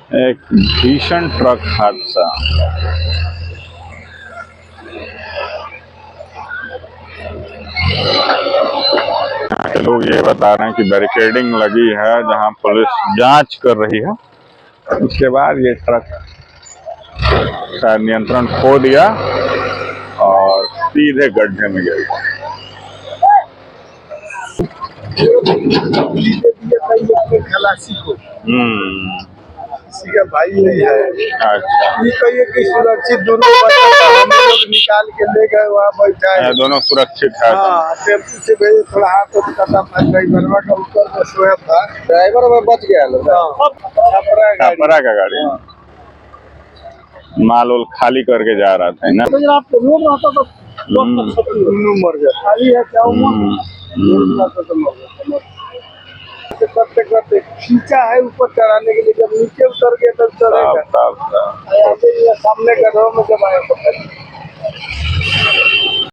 एक भीषण ट्रक हादसा। लोग ये बता रहे हैं कि बैरिकेडिंग लगी है जहां पुलिस जांच कर रही है। उसके बाद ये ट्रक शायद नियंत्रण खो दिया और सीधे गड्ढे में गिर गया। खलासी को किसी का भाई नहीं है। अच्छा, ये कहिए कि सुरक्षित दोनों हम लोग निकाल के ले गए, वहाँ बैठा है। दोनों सुरक्षित है। हाँ, टेम्पू से भेजे, थोड़ा हाथ कटा था, ड्राइवर का ऊपर में सोया था, ड्राइवर में बच गया लोग। छपरा का गाड़ी माल उल खाली करके जा रहा था ना। मर गया, खाली है क्या करते करते खींचा है ऊपर चढ़ाने के लिए, जब नीचे उतर गया तब चढ़ेगा। सामने गड्ढों में जब आया